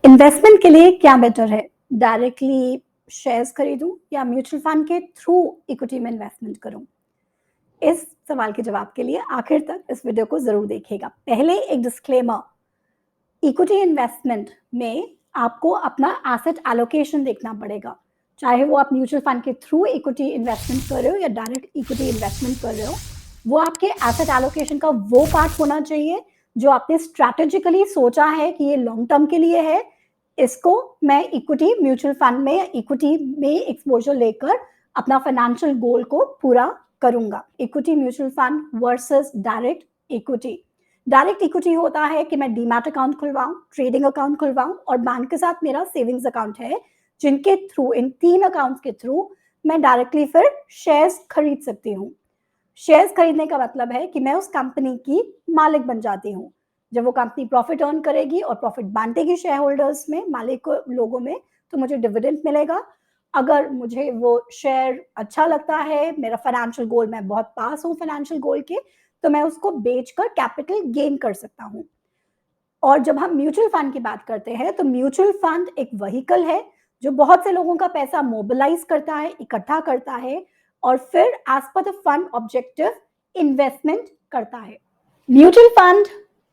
Investment के लिए क्या बेटर है? डायरेक्टली शेयर्स खरीदूं या म्यूचुअल फंड के थ्रू इक्विटी में इन्वेस्टमेंट करूं? इस सवाल के जवाब के लिए आखिर तक इस वीडियो को जरूर देखिएगा। पहले एक डिस्क्लेमर, इक्विटी इन्वेस्टमेंट में आपको अपना एसेट एलोकेशन देखना पड़ेगा। चाहे वो आप म्यूचुअल फंड के थ्रू इक्विटी इन्वेस्टमेंट कर रहे हो या डायरेक्ट इक्विटी इन्वेस्टमेंट कर रहे हो, वो आपके एसेट एलोकेशन का वो पार्ट होना चाहिए जो आपने स्ट्रैटेजिकली सोचा है कि ये लॉन्ग टर्म के लिए है। इसको मैं इक्विटी म्यूचुअल फंड में या इक्विटी में एक्सपोजर लेकर अपना फाइनेंशियल गोल को पूरा करूंगा। Equity mutual fund versus direct equity. Direct equity होता है कि मैं डीमैट अकाउंट खुलवाऊं, ट्रेडिंग अकाउंट खुलवाऊं और बैंक के साथ मेरा सेविंग्स अकाउंट है, जिनके थ्रू, इन 3 अकाउंट्स के थ्रू मैं डायरेक्टली फिर शेयर्स खरीद सकती हूँ। शेयर्स खरीदने का मतलब है कि मैं उस कंपनी की मालिक बन जाती हूँ। जब वो कंपनी प्रॉफिट अर्न करेगी और प्रॉफिट बांटेगी शेयर होल्डर्स में, मालिक लोगों में, तो मुझे डिविडेंड मिलेगा। अगर मुझे वो शेयर अच्छा लगता है, मेरा फाइनेंशियल गोल, मैं बहुत पास हूँ फाइनेंशियल गोल के, तो मैं उसको बेचकर कैपिटल गेन कर सकता हूँ। और जब हम म्यूचुअल फंड की बात करते हैं तो म्यूचुअल फंड एक व्हीकल है जो बहुत से लोगों का पैसा मोबिलाइज करता है, इकट्ठा करता है और फिर as per the fund objective investment करता है। म्यूचुअल फंड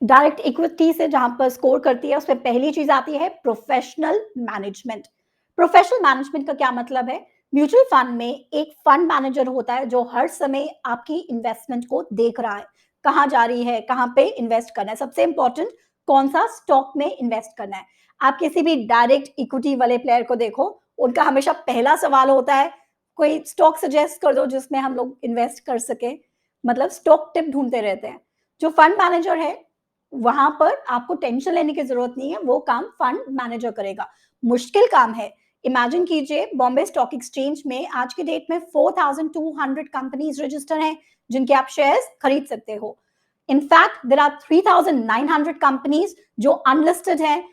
डायरेक्ट इक्विटी से जहां पर स्कोर करती है, उसमें पहली चीज आती है प्रोफेशनल मैनेजमेंट। प्रोफेशनल मैनेजमेंट का क्या मतलब है? म्यूचुअल फंड में एक फंड मैनेजर होता है जो हर समय आपकी इन्वेस्टमेंट को देख रहा है, कहां जा रही है, कहां पे इन्वेस्ट करना है, सबसे इंपॉर्टेंट कौन सा स्टॉक में इन्वेस्ट करना है। आप किसी भी डायरेक्ट इक्विटी वाले प्लेयर को देखो, उनका हमेशा पहला सवाल होता है कोई स्टॉक सजेस्ट कर दो जिसमें हम लोग इन्वेस्ट कर सके, मतलब स्टॉक टिप ढूंढते रहते हैं। जो फंड मैनेजर है, वहां पर आपको टेंशन लेने की जरूरत नहीं है, वो काम फंड मैनेजर करेगा। मुश्किल काम है। इमेजिन कीजिए, बॉम्बे स्टॉक एक्सचेंज में आज की डेट में 4200 कंपनीज रजिस्टर हैं जिनके आप शेयर्स खरीद सकते हो। इनफैक्ट देयर आर 3900 कंपनीज जो अनलिस्टेड हैं,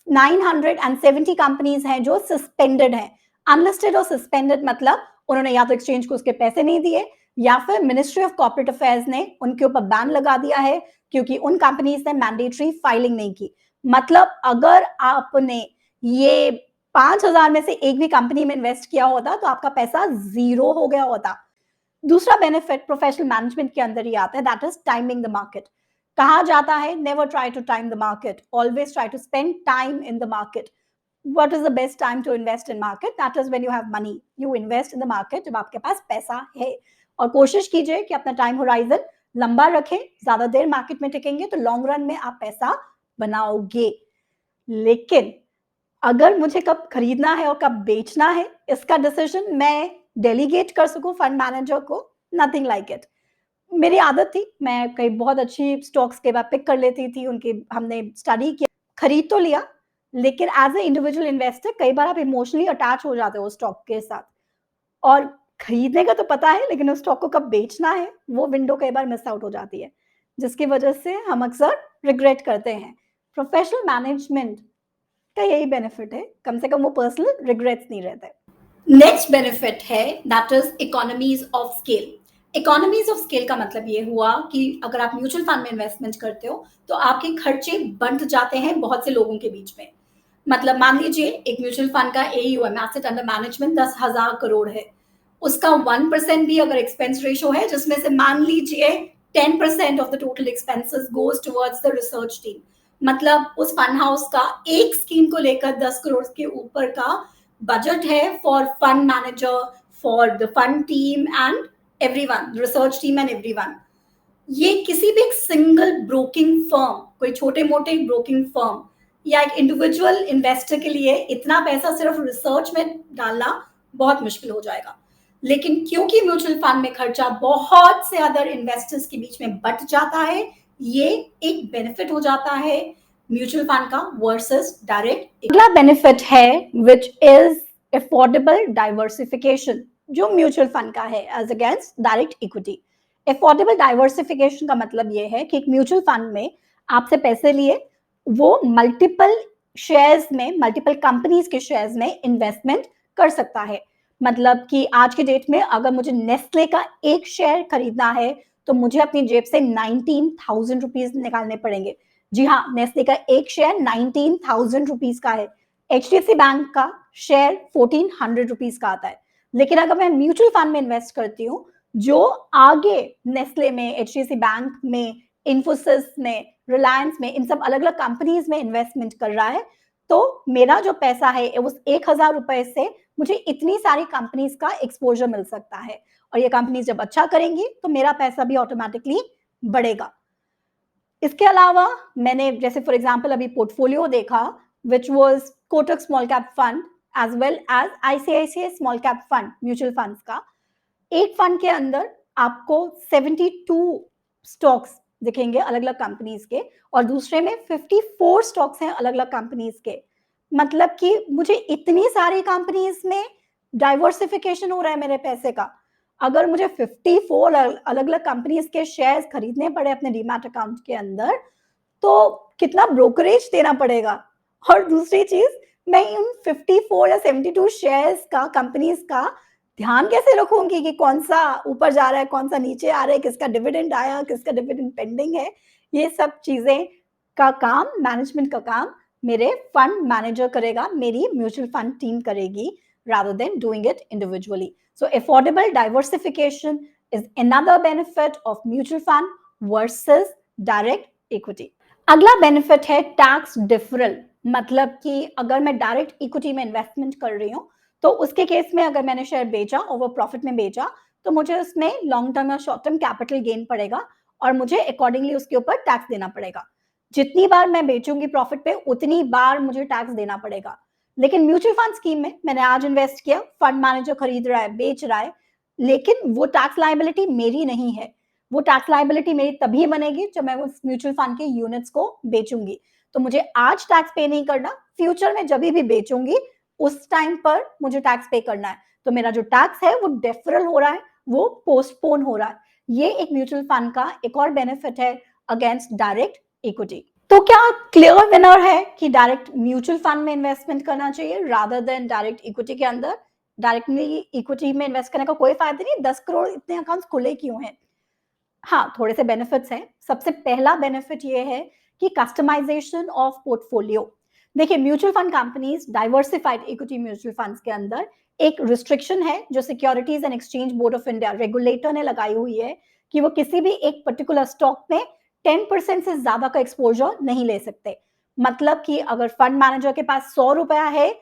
970 कंपनीज हैं जो सस्पेंडेड हैं। अनलिस्टेड और सस्पेंडेड मतलब उन्होंने या तो एक्सचेंज को उसके पैसे नहीं दिए या फिर मिनिस्ट्री ऑफ कॉर्पोरेट अफेयर्स ने उनके ऊपर बैन लगा दिया है क्योंकि उन कंपनीज ने मैंडेटरी फाइलिंग नहीं की। मतलब अगर आपने ये 5000 में से एक भी कंपनी में इन्वेस्ट किया होता तो आपका पैसा जीरो हो गया होता। दूसरा बेनिफिट प्रोफेशनल मैनेजमेंट के अंदर ही आता है, that is timing the market. कहा जाता है never try to time the market, always try to spend time in the market. what is the best time to invest in market? That is when you have money. You invest in the market जब आपके पास पैसा है। और कोशिश कीजिए कि अपना time horizon लंबा रखें। ज्यादा देर मार्केट में टिकेंगे तो लॉन्ग रन में आप पैसा बनाओगे। लेकिन अगर मुझे कब खरीदना है और कब बेचना है, इसका डिसीजन मैं डेलीगेट कर सकूं फंड मैनेजर को, नथिंग लाइक इट। मेरी आदत थी, मैं कई बहुत अच्छी स्टॉक्स के बाद पिक कर लेती थी, उनकी हमने स्टडी किया, खरीद तो लिया, लेकिन एज ए इंडिविजुअल इन्वेस्टर कई बार आप इमोशनली अटैच हो जाते हो स्टॉक के साथ। और खरीदने का तो पता है, लेकिन उस स्टॉक को कब बेचना है वो विंडो कई बार मिस आउट हो जाती है, जिसकी वजह से हम अक्सर रिग्रेट करते हैं। प्रोफेशनल मैनेजमेंट का यही बेनिफिट है, कम से कम वो पर्सनल रिग्रेट्स नहीं रहते। नेक्स्ट बेनिफिट है that is economies of scale. Economies of scale का मतलब ये हुआ कि अगर आप म्यूचुअल फंड में इन्वेस्टमेंट करते हो तो आपके खर्चे बंट जाते हैं बहुत से लोगों के बीच में। मतलब मान लीजिए एक म्यूचुअल फंड का AUM, asset under management, 10,000 crore है, उसका 1% भी अगर एक्सपेंस रेशो है, जिसमें से मान लीजिए 10% of the total expenses goes towards the research team, मतलब उस फंड हाउस का एक स्कीम को लेकर 10 करोड़ के ऊपर का बजट है for fund manager, for the fund team and everyone, research team and everyone. ये किसी भी एक सिंगल ब्रोकिंग फर्म, कोई छोटे मोटे ब्रोकिंग फर्म या एक इंडिविजुअल इन्वेस्टर के लिए इतना पैसा सिर्फ रिसर्च में डालना बहुत मुश्किल हो जाएगा। लेकिन क्योंकि म्यूचुअल फंड में खर्चा बहुत से अदर इन्वेस्टर्स के बीच में बट जाता है, ये एक बेनिफिट हो जाता है म्यूचुअल फंड का वर्सेस डायरेक्ट। अगला बेनिफिट है विच इज अफोर्डेबल डाइवर्सिफिकेशन, जो म्यूचुअल फंड का है as against direct equity. Affordable diversification का मतलब ये है कि एक म्यूचुअल फंड में आपसे पैसे लिए, वो मल्टीपल शेयर्स में, मल्टीपल कंपनीज के शेयर्स में इन्वेस्टमेंट कर सकता है। मतलब कि आज के डेट में अगर मुझे नेस्ले का एक शेयर खरीदना है तो मुझे अपनी जेब से 19,000 रुपीज निकालने पड़ेंगे। जी हाँ, नेस्ले का एक शेयर 19,000 रुपीज का है। एचडीएफसी बैंक का शेयर 1400 रुपीज का आता है। लेकिन अगर मैं म्यूचुअल फंड में इन्वेस्ट करती हूँ, जो आगे नेस्ले में, एचडीएफसी बैंक में, इन्फोसिस में, रिलायंस में, इन सब अलग अलग कंपनीज में इन्वेस्टमेंट कर रहा है, तो मेरा जो पैसा है उस 1,000 रुपए से मुझे इतनी सारी कंपनीज का एक्सपोजर मिल सकता है। और ये कंपनीज जब अच्छा करेंगी तो मेरा पैसा भी ऑटोमेटिकली बढ़ेगा। इसके अलावा मैंने जैसे फॉर एग्जांपल अभी पोर्टफोलियो देखा, which was Kotak small cap fund as well as ICICI small cap fund, mutual funds का। एक फंड के अंदर आपको 72 स्टॉक्स दिखेंगे अलग अलग कंपनीज के, और दूसरे में 54 स्टॉक्स हैं अलग अलग कंपनीज के। मतलब कि मुझे इतनी सारी कंपनीज में डाइवर्सिफिकेशन हो रहा है मेरे पैसे का। अगर मुझे 54 अलग अलग कंपनीज के शेयर्स खरीदने पड़े अपने डीमैट अकाउंट के अंदर, तो कितना ब्रोकरेज देना पड़ेगा। और दूसरी चीज, मैं उन 54 या 72 शेयर्स का, कंपनीज का ध्यान कैसे रखूंगी कि कौन सा ऊपर जा रहा है, कौन सा नीचे आ रहा है, किसका डिविडेंड आया, किसका डिविडेंड पेंडिंग है। ये सब चीजें का काम, मैनेजमेंट का काम मेरे फंड मैनेजर करेगा, मेरी म्यूचुअल फंड टीम करेगी, rather than doing it individually. So affordable diversification is another benefit of mutual fund versus direct equity. अगला बेनिफिट है टैक्स डिफरल। मतलब कि अगर मैं डायरेक्ट इक्विटी में इन्वेस्टमेंट कर रही हूँ, तो उसके केस में अगर मैंने शेयर बेचा और वो प्रॉफिट में बेचा, तो मुझे उसमें लॉन्ग टर्म या शॉर्ट टर्म कैपिटल गेन पड़ेगा और मुझे अकॉर्डिंगली उसके ऊपर टैक्स देना पड़ेगा। जितनी बार मैं बेचूंगी प्रॉफिट पे, उतनी बार मुझे टैक्स देना पड़ेगा। लेकिन म्यूचुअल फंड स्कीम में मैंने आज इन्वेस्ट किया, फंड मैनेजर खरीद रहा है, बेच रहा है, लेकिन वो टैक्स लायबिलिटी मेरी नहीं है। वो टैक्स लायबिलिटी मेरी तभी बनेगी जब मैं उस म्यूचुअल फंड के यूनिट्स को बेचूंगी। तो मुझे आज टैक्स पे नहीं करना, फ्यूचर में जब भी बेचूंगी उस टाइम पर मुझे टैक्स पे करना है। तो मेरा जो टैक्स है वो डेफरल हो रहा है, वो पोस्टपोन हो रहा है। ये एक म्यूचुअल फंड का एक और बेनिफिट है अगेंस्ट डायरेक्ट इक्विटी। तो क्या क्लियर विनर है कि डायरेक्ट म्यूचुअल फंड में इन्वेस्टमेंट करना चाहिए रादर देन डायरेक्ट इक्विटी के अंदर? डायरेक्टली इक्विटी में इन्वेस्ट करने का कोई फायदा नहीं। 10 करोड़ इतने अकाउंट्स खुले क्यों हैं? हाँ, थोड़े से बेनिफिट्स हैं। सबसे पहला बेनिफिट ये है कि कस्टमाइजेशन ऑफ पोर्टफोलियो। देखिए, mutual fund companies, diversified equity mutual funds के अंदर एक रिस्ट्रिक्शन है जो securities and exchange board of India, regulator ने लगाई हुई है कि वो किसी भी एक पर्टिकुलर स्टॉक में 10% से ज्यादा का एक्सपोजर नहीं ले सकते। मतलब कि अगर फंड मैनेजर के पास 100 रुपया है,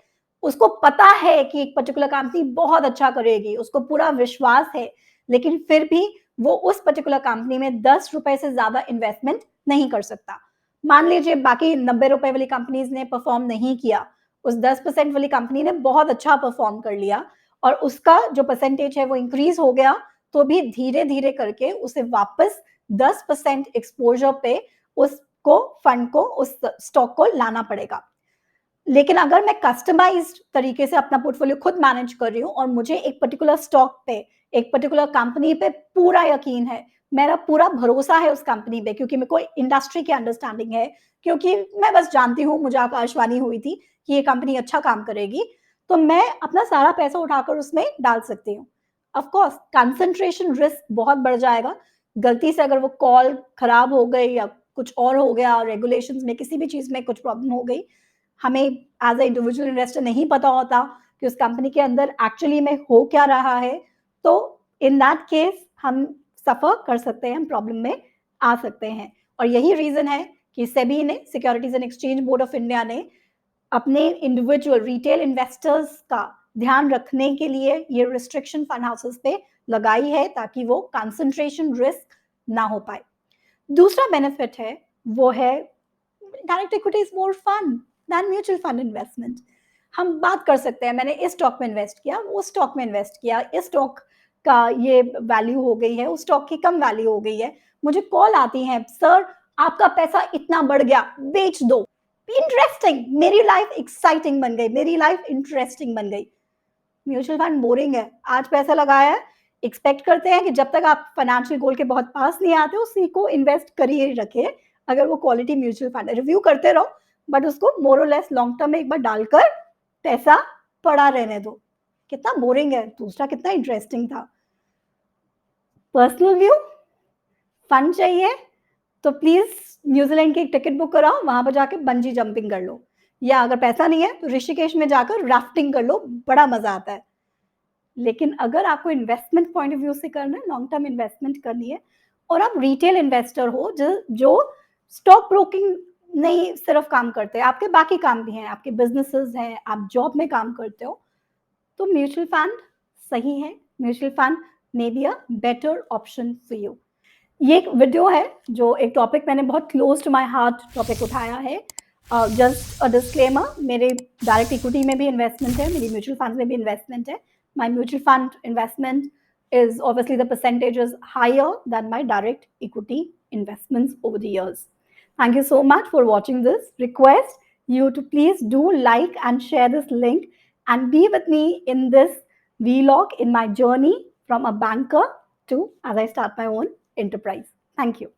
उसको पता है कि एक पर्टिकुलर कंपनी बहुत अच्छा करेगी, उसको पूरा विश्वास है, लेकिन फिर भी वो उस पर्टिकुलर कंपनी में 10 रुपए से ज्यादा इन्वेस्टमेंट नहीं कर सकता। मान लीजिए बाकी 90 रुपए वाली कंपनीज ने परफॉर्म नहीं किया, उस 10% वाली कंपनी ने बहुत अच्छा परफॉर्म कर लिया और उसका जो परसेंटेज है वो इंक्रीज हो गया, तो भी धीरे धीरे करके उसे वापस 10% एक्सपोजर पे उसको, फंड को, उस स्टॉक को लाना पड़ेगा। लेकिन अगर मैं कस्टमाइज्ड तरीके से अपना पोर्टफोलियो खुद मैनेज कर रही हूँ और मुझे एक पर्टिकुलर स्टॉक पे, एक पर्टिकुलर कंपनी पे पूरा यकीन है, मेरा पूरा भरोसा है उस कंपनी पे, क्योंकि मेरे को इंडस्ट्री की अंडरस्टैंडिंग है, क्योंकि मैं बस जानती हूँ, मुझे आकाशवाणी हुई थी कि ये कंपनी अच्छा काम करेगी, तो मैं अपना सारा पैसा उठाकर उसमें डाल सकती हूँ। ऑफ कोर्स कंसंट्रेशन रिस्क बहुत बढ़ जाएगा। गलती से अगर वो कॉल खराब हो गई या कुछ और हो गया, रेगुलेशंस में किसी भी चीज़ में कुछ प्रॉब्लम हो गई, हमें एज अ इंडिविजुअल इन्वेस्टर नहीं पता होता कि उस कंपनी के अंदर एक्चुअली में हो क्या रहा है, तो इन दैट केस हम सफर कर सकते हैं, हम प्रॉब्लम में आ सकते हैं। और यही रीजन है कि सेबी ने, securities and exchange board of India ने, अपने इंडिविजुअल रिटेल इन्वेस्टर्स का ध्यान रखने के लिए ये रिस्ट्रिक्शन फंड हाउसेस पे लगाई है, ताकि वो कंसंट्रेशन रिस्क ना हो पाए। दूसरा बेनिफिट है, वो है direct equity is more fun than mutual fund investment. हम बात कर सकते हैं, मैंने इस स्टॉक में इन्वेस्ट किया, उस स्टॉक में इन्वेस्ट किया, इस स्टॉक का ये वैल्यू हो गई है, उस स्टॉक की कम वैल्यू हो गई है, मुझे कॉल आती है, सर आपका पैसा इतना बढ़ गया, बेच दो। इंटरेस्टिंग, मेरी लाइफ एक्साइटिंग बन गई, मेरी लाइफ इंटरेस्टिंग बन गई। म्यूचुअल फंड बोरिंग है, आज पैसा लगाया है, एक्सपेक्ट करते हैं कि जब तक आप फाइनेंशियल गोल के बहुत पास नहीं आते, उसी को इन्वेस्ट कर ही रखे। अगर वो क्वालिटी म्यूचुअल फंड है, रिव्यू करते रहो, बट उसको मोर और लेस लॉन्ग टर्म में एक बार डालकर पैसा पड़ा रहने दो। कितना बोरिंग है, दूसरा कितना इंटरेस्टिंग था। पर्सनल व्यू, फंड चाहिए तो प्लीज़ न्यूज़ीलैंड की एक टिकट बुक कराओ, वहाँ पर जाके बंजी जंपिंग कर लो, या अगर पैसा नहीं है तो ऋषिकेश में जाकर राफ्टिंग कर लो, बड़ा मज़ा आता है। लेकिन अगर आपको इन्वेस्टमेंट पॉइंट ऑफ व्यू से करना है, लॉन्ग टर्म इन्वेस्टमेंट करनी है और आप रिटेल इन्वेस्टर हो जो स्टॉक ब्रोकिंग नहीं सिर्फ काम करते हैं, आपके बाकी काम भी हैं, आपके बिजनेसेस हैं, आप जॉब में काम करते हो, तो म्यूचुअल फंड सही है। Mutual fund may be a better option for you. ये एक वीडियो है जो एक टॉपिक मैंने बहुत close to my heart topic उठाया है। जस्ट अ डिस्क्लेमर, मेरे डायरेक्ट इक्विटी में भी इन्वेस्टमेंट है, मेरी म्यूचुअल फंड में भी इन्वेस्टमेंट है। My mutual fund investment is obviously the percentage is higher than my direct equity investments over the years. Thank you so much for watching this. Request you to please do like and share this link and be with me in this vlog in my journey from a banker to as I start my own enterprise. Thank you.